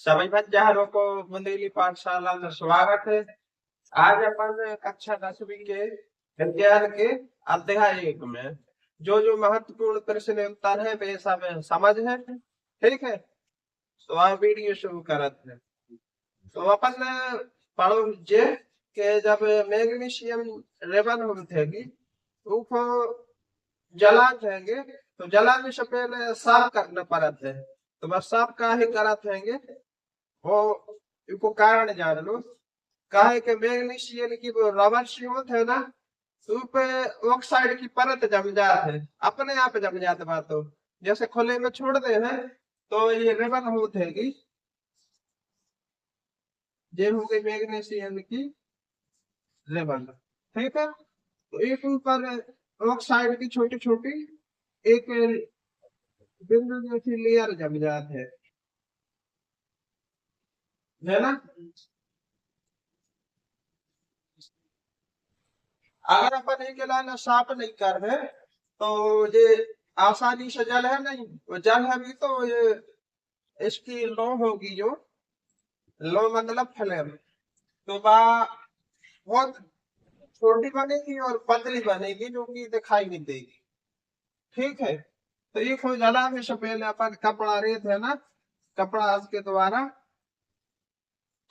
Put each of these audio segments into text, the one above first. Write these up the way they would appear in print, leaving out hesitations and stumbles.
सभी बच्चों को बुंदेली पाठशाला में स्वागत है। आज अपन कक्षा 10वीं के विज्ञान के अध्याय 1 में जो जो महत्वपूर्ण प्रश्न उत्तर है वे सब समझ है। ठीक है, तो आप वीडियो शुरू करते हैं। तो अपन पढ़ो जे के जब मैग्नीशियम रेबन होते थे उसको जला देंगे तो जलाने से पहले साफ करना पड़ता है। तो बस साफ का ही करा देंगे वो इनको कारण जान लो। काहे के मैग्नीशियम की वो रबर होते है ना, उस पे ऑक्साइड की परत जम जाते है, अपने आप जम जाते बात। तो जैसे खुले में छोड़ दे हैं तो ये रेबन होते है कि ये हो गई मैग्नीशियम की रेबन। ठीक है, तो एक ऊपर ऑक्साइड की छोटी छोटी एक बिंदु जैसी लेयर जम जाते है ना। अगर अपन एक लाना साफ नहीं कर रहे तो ये आसानी से जल है नहीं, वो जल है भी तो ये इसकी लो होगी, जो लो मतलब फ्लेम, तो बहुत छोटी बनेगी और पतली बनेगी जो कि दिखाई नहीं देगी। ठीक है, तो ये खोज जलाने से पहले अपन कपड़ा रेत है ना, कपड़ा उसके द्वारा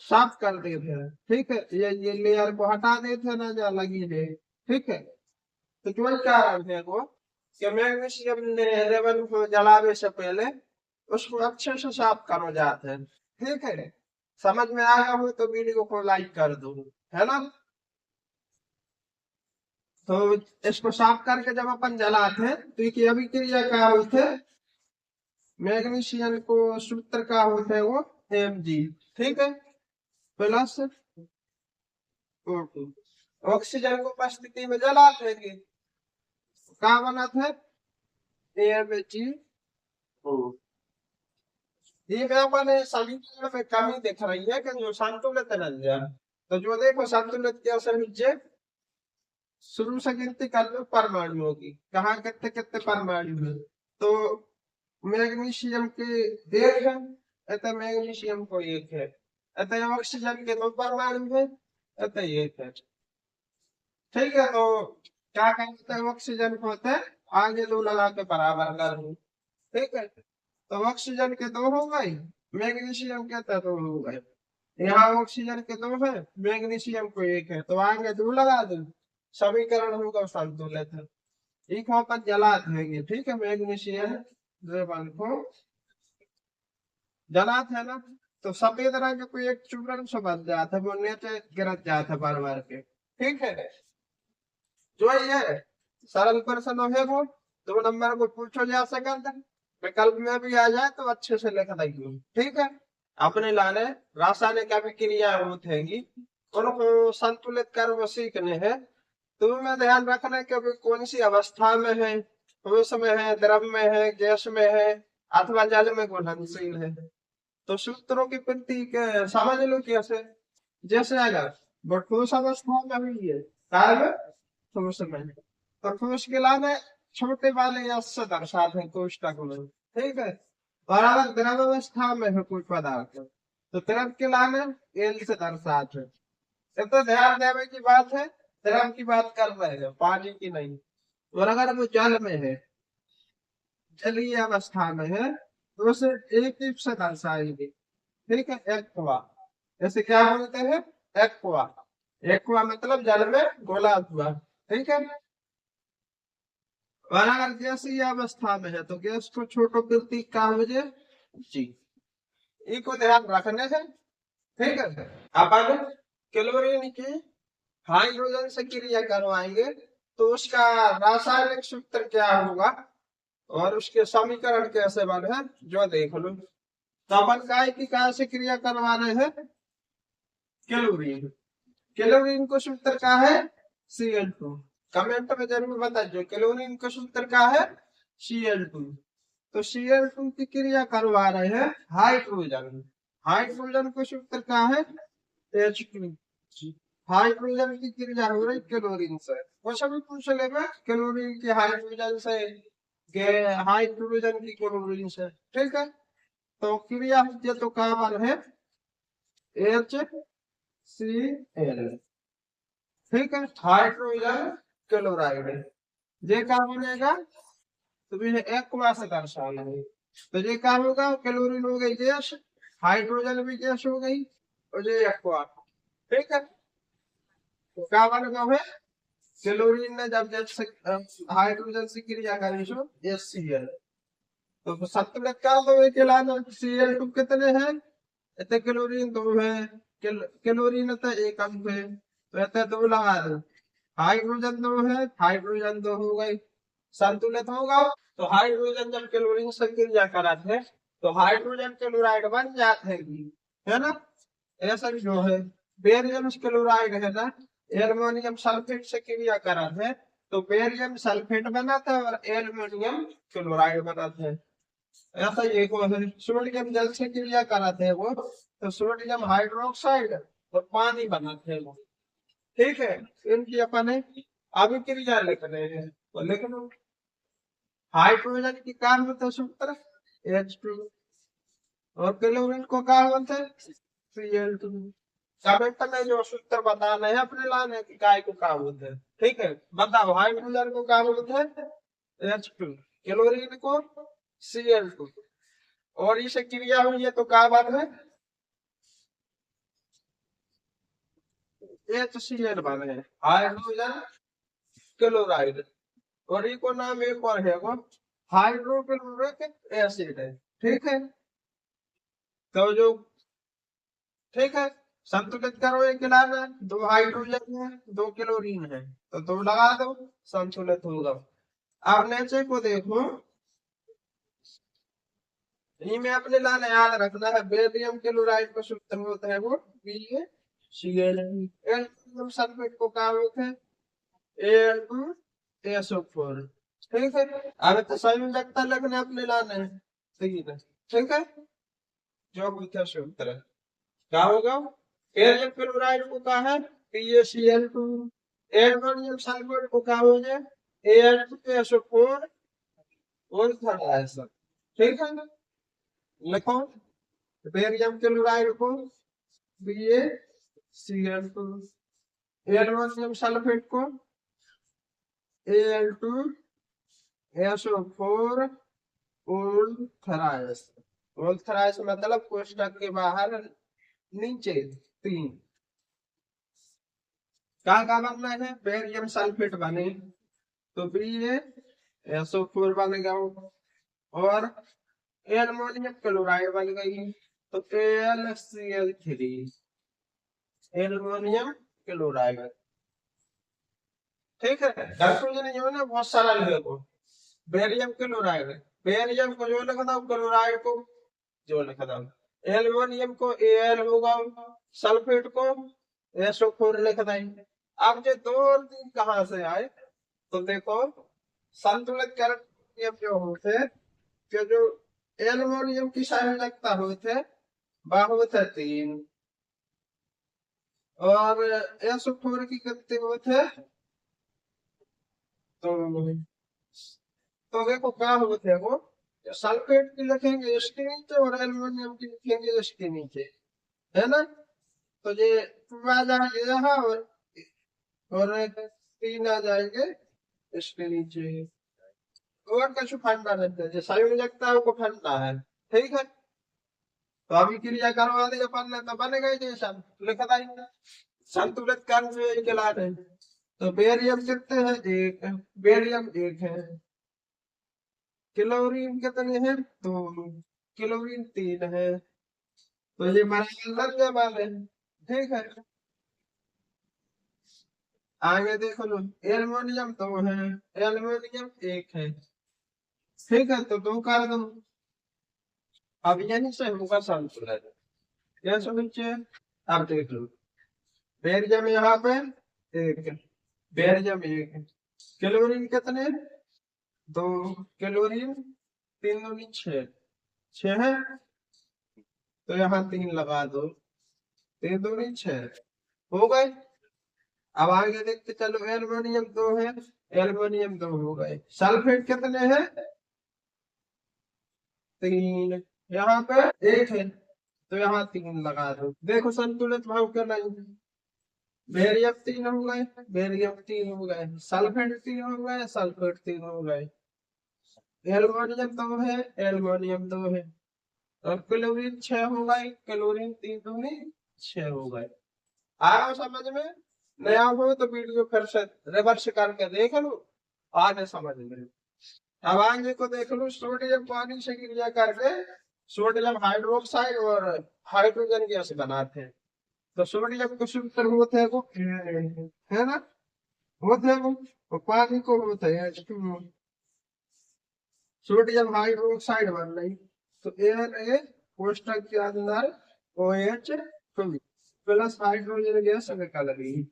साफ कर देते हैं। ठीक है, ये लेयर को हटा देते हैं ना जो लगी है। ठीक है, तो क्यों कारण है वो कि मैग्नीशियम लेवल को जलाने से पहले उसको अच्छे से साफ करो जाते हैं। ठीक है, समझ में आया हो तो वीडियो को लाइक कर दो, है ना। तो इसको साफ करके जब अपन जलाते हैं तो ये अभिक्रिया क्या होते है, मैग्नीशियम को सूत्र का होता है वो Mg। ठीक है, प्लस O2, ऑक्सीजन को उपस्थिति में जलाते हैं क्या बना था AmHO। ये मैंने समीकरण में कमी दिख रही है कि जो संतुलित रंजन, तो जो देखो संतुलित कैसे नीचे शुरू से गिनती कर लो परमाणुओं की, कहाँ कितने कितने परमाणु है। तो मैग्नीशियम के एक है, अतः मैग्नीशियम को एक है, अतः ऑक्सीजन के 2 परमाणु है, अतः एक है। ठीक है, तो क्या कहते हैं ऑक्सीजन को होता है आगे 2 लगा के बराबर कर दूं। ठीक है, तो ऑक्सीजन के 2 हो गए, मैग्नीशियम के तो 2 हो गए। यहाँ ऑक्सीजन के 2 है, मैग्नीशियम को 1 है, तो आगे 2 लगा दो, समीकरण होगा संतुलित है। एक वहां पर जला देंगे। ठीक है, मैग्नीशियम द्रव्यमान को जला थे ना, तो सफेद रंग को एक चूर्ण से बन जाता है, वो नीचे गिरत जाता है बार बार के। ठीक है, जो ये सरल प्रश्न है वो 2 नंबर को पूछो जा सकता है, विकल्प में भी आ जाए तो अच्छे से लिख देंगे। ठीक है, अपने लाने रासायनिक अभिक्रिया होती उनको संतुलित कर वो सीखने हैं। तो मैं ध्यान रखना कि अभी कौन सी अवस्था में है, ठोस में है, द्रव में है, गैस में है, अथवा जल में घुलनशील है। तो सूत्रों की प्रतीक समझ लो कैसे। जैसे अगर वो ठोस अवस्था में हुई है कार्य ठोस में, तो ठोस के लाने छोटे वाले यश से दर्शाते हैं कोष्टक में। ठीक है, और अगर द्रव अवस्था में है कोई पदार्थ तो द्रव के लाने एल से दर्शाते हैं। ये तो ध्यान देने की बात है, द्रव की बात कर रहे हैं, पानी की नहीं। और अगर वो जल में है, जलीय अवस्था में है, तो उसे एक टिप से दर्शाएंगे। ठीक है, एक्वा, जैसे क्या बोलते हैं एक्वा, एक्वा मतलब जल में घोला हुआ। ठीक है, और अगर गैसीय अवस्था में है तो गैस को छोटो प्रतीक का मुझे जी, इको ध्यान रखने से। ठीक है, अपन क्लोरीन की हाइड्रोजन से क्रिया करवाएंगे तो उसका रासायनिक सूत्र क्या होगा और उसके समीकरण कैसे बने जो देख लो। तो अपन काय की काय से क्रिया करवा रहे हैं क्लोरीन, क्लोरीन को सूत्र क्या है Cl2। कमेंट में जरूर बताइए क्लोरीन का सूत्र क्या है Cl2। तो Cl2 की क्रिया करवा रहे हैं हाइड्रोजन, हाइड्रोजन को सूत्र क्या है H2। हाइड्रोजन की क्रिया हो रही क्लोरीन से, वो सभी पूछ लेगा क्लोरीन की हाइड्रोजन से के हाइड्रोजन की क्लोरीन से। ठीक है, तो क्रिया होती है तो कार्बन है HCl। ठीक है, हाइड्रोजन क्लोराइड ये क्या बनेगा, तो फिर एक को से दर्शाना है। तो ये क्या होगा, क्लोरीन हो गई गैस, हाइड्रोजन भी गैस हो गई, और ये एक्वा। ठीक है, तो क्या बनेगा है, क्लोरीन ने जब जैसे हाइड्रोजन से क्रिया करी सो HCl, तो संतुलित कर दो एक लाना Cl2 कितने हैं, इतने क्लोरीन दो है, क्लोरीन तो एक अंक है, तो इतने दो लगा दो, हाइड्रोजन दो है, हाइड्रोजन दो हो गई, संतुलित होगा। तो हाइड्रोजन जब क्लोरीन से क्रिया कराते हैं तो हाइड्रोजन क्लोराइड बन जाते हैं, है ना। ऐसा भी जो है बेरियम क्लोराइड है ना, एल्युमिनियम सल्फेट से क्रिया कराते हैं तो बेरियम सल्फेट बनाता है और एल्युमिनियम क्लोराइड बनाते हैं। ऐसा ही एक और है, सोडियम जल से क्रिया कराते हैं वो, तो सोडियम हाइड्रोक्साइड और पानी बनाते हैं वो। ठीक है, इनकी अपन अभी क्रिया लिख रहे हैं, तो लिख लो। हाइड्रोजन की कार्बन सूत्र H2 और क्लोरीन को कार्बन थे Cl2। सब में जो सूत्र बताना है अपने लाने की काय को क्या बोलते हैं। ठीक है, बताओ हाइड्रोजन को क्या बोलते हैं H2, क्लोरीन को Cl2, और इसे क्रिया हुई है तो क्या बात है HCl बने हाइड्रोजन क्लोराइड, और ये को नाम एक और है वो हाइड्रोक्लोरिक एसिड है। ठीक है, तो जो ठीक है, संतुलित करो एक गिलास में, दो हाइड्रोजन है दो क्लोरीन है, तो दो लगा दो, संतुलित होगा। अब नीचे को देखो, इनमें अपने लाने याद रखना है बेरियम क्लोराइड का सूत्र होता है वो BaCl, एल्युमिनियम सल्फेट को क्या होता है Al2SO4। ठीक है, अब तो संयोजकता लगने अपने लाने हैं, ठीक है, जो पूछा सूत्र क्या होगा, बेरियम क्लोराइड को कहा है PaCl2, एल्युमिनियम सल्फेट को कहा हो जाए Al2SO4 और थोड़ा ऐसा। ठीक है, लिखो बेरियम क्लोराइड को BaCl2, एल्युमिनियम सल्फेट को Al2SO4 और थराइस। और थराइस मतलब कोष्टक के बाहर नीचे 3। क्या बनना है, बेरियम सल्फेट बने तो BaSO4 बनेगा, और एल्युमिनियम क्लोराइड बन गई तो AlCl3, एल्युमिनियम क्लोराइड। ठीक है, कंक्लूजन जो है ना बहुत सरल है, वो बेरियम क्लोराइड, बेरियम को जो लिखा था क्लोराइड को जो लिखा था, एल्युमिनियम को Al होगा, सल्फेट को SO4 लिखा था। अब जो 2 और 3 कहां से आए, तो देखो संतुलित नियम जो होते कि जो एल्युमिनियम की संयोजकता होते वह होते 3, और SO4 की कितने होते तो देखो क्या होते हैं वो, सल्फेट की लिखेंगे इसके नीचे और एल्युमिनियम की लिखेंगे इसके नीचे, है ना। तो ये 2 आ जाएंगे यहाँ, और 3 आ जाएंगे इसके नीचे, और कुछ फंडा रहता है जो संयोजकता को फंडा है। ठीक है, तो अभी क्रिया करवा दी अपन ने तो बनेगा ही जैसा लिखा था, संतुलित कर्म से एक ला रहे, तो बेरियम कितने हैं, एक, बेरियम एक है, क्लोरीन कितने हैं, तो क्लोरीन 3 है, तो ये हमारे लग गए वाले। ठीक है, आगे देखो लो, एल्युमिनियम 2 है, एल्युमिनियम 1 है। ठीक है, तो 2 कर दो, अब यहीं से होगा संतुलन, क्या समझे। अब देख लो, बेरियम यहाँ पे 1, बेरियम 1, क्लोरीन कितने 2, क्लोरीन 3 दूनी 6, 6 है, तो यहाँ 3 लगा दो, 3 दूनी 6 हो गए। अब आगे देखते चलो, एल्युमिनियम 2 है, एल्युमिनियम 2 हो गए, सल्फेट कितने हैं 3, यहाँ पे एक है तो यहाँ 3 लगा दो। देखो संतुलित भाव क्या नहीं, बेरियम 3 हो गए, बेरियम 3 हो गए, सल्फेट 3 हो गए, सल्फेट 3 हो गए, एल्युमिनियम 2 है, एल्युमिनियम 2 है, और क्लोरीन 6 हो गए, क्लोरीन 3 दूनी 6 हो गए। आया समझ में? नया हो तो वीडियो फिर से रिवर्स करके देख लो, आगे समझ में। अब आगे को देख लो, सोडियम पानी से क्रिया करके सोडियम हाइड्रोक्साइड और हाइड्रोजन गैस बनाते हैं। तो सोडियम को सूत्र होते हैं वो है ना, होते हैं वो, और पानी को होते हैं H2O। सोडियम हाइड्रोक्साइड बन रही तो Na कोष्टक के अंदर OH प्लस हाइड्रोजन गैस निकल रही,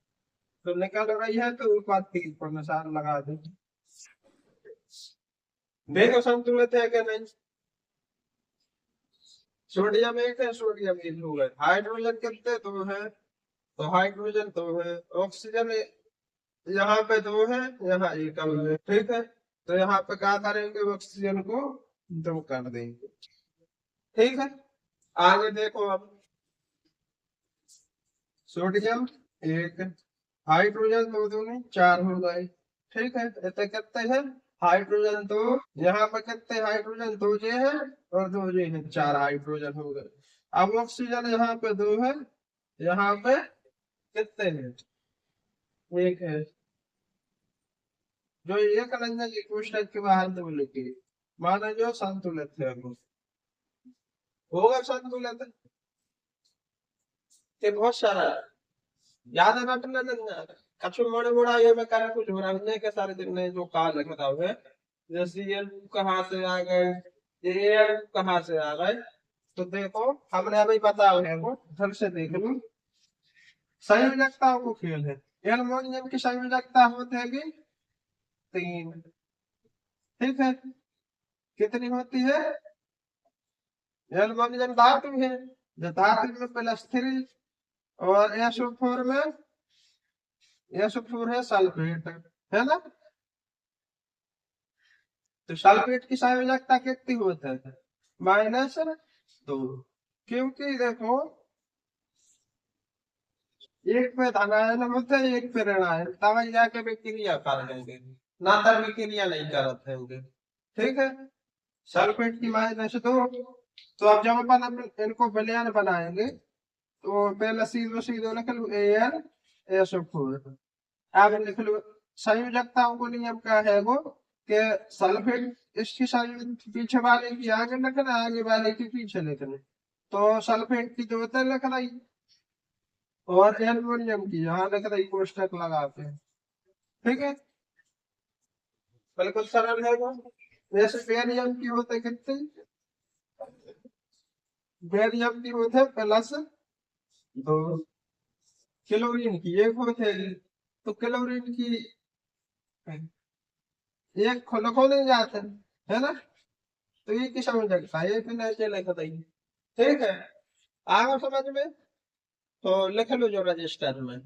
तो निकल रही है तो उत्पाद पर निशान लगा दो। देखो संतुलित है क्या नहीं, सोडियम 1 है, सोडियम 3 हो गए, हाइड्रोजन कितने 2 है, तो हाइड्रोजन 2 है, ऑक्सीजन यहाँ पे 2 है, यहाँ 1 है, ठीक है। तो यहाँ पे क्या करेंगे, ऑक्सीजन को 2 कर देंगे, ठीक है। आगे देखो अब, सोडियम 1, हाइड्रोजन 2 दूनी 4 हो गए, ठीक है। इतने कितने हैं, हाइड्रोजन 2, यहाँ पे कितने हाइड्रोजन 2 जे है और 2 जे है, 4 हाइड्रोजन हो गए। अब ऑक्सीजन यहाँ पे 2 है, यहाँ पे कितने हैं, 1 है, जो एक रंजन की कोष्टक के बाहर दो लिखी, माना जो संतुलित है वो होगा संतुलित, ये बहुत सारा याद रखना ना, कछु मोड़े मोड़ा ये में कर कुछ हो रहा है के सारे दिन ने जो काल रखा है, जैसे ये कहाँ से आ गए, ये कहाँ से आ गए, तो देखो हमने अभी पता है वो ढंग से देख लो। संयोजकता को खेल है, एल्युमिनियम की संयोजकता होती है कि 3, ठीक है। कितनी होती है, एल्युमिनियम धातु है, जो धातु में +3 और SO4 में, SO4 है सल्फेट, है ना। तो सल्फेट की संयोजकता कितनी होती है, -2, क्योंकि देखो एक पे धनायन होते हैं, एक पे ऋणायन, तब जाके विक्रिया कर लेंगे, ना तर विक्रिया नहीं करते होंगे, ठीक है। सल्फेट की -2, तो अब जब अपन इनको विलयन बनाएंगे तो पहले सीधो सीधो लिख लो AlSO4, अब लिख लो संयोजकताओं को नियम क्या है वो, कि सल्फेट इसकी संयुक्त पीछे वाले की आगे लिखना, आगे वाले की पीछे लिखना, तो सल्फेट की जो होता है लिख रही, और एल्युमिनियम की यहाँ लिख रही कोष्टक लगाते हैं, ठीक है। बिल्कुल सरल है वो। जैसे बेरियम की होते कितने, बेरियम की होते +2, क्लोरीन की एक होते, तो क्लोरीन की एक खोलो खोले जाते है ना, तो ये की समझ लगता है, ये फिर ऐसे लिख देंगे, ठीक है। आगे समझ में, तो लिख लो जो रजिस्टर में।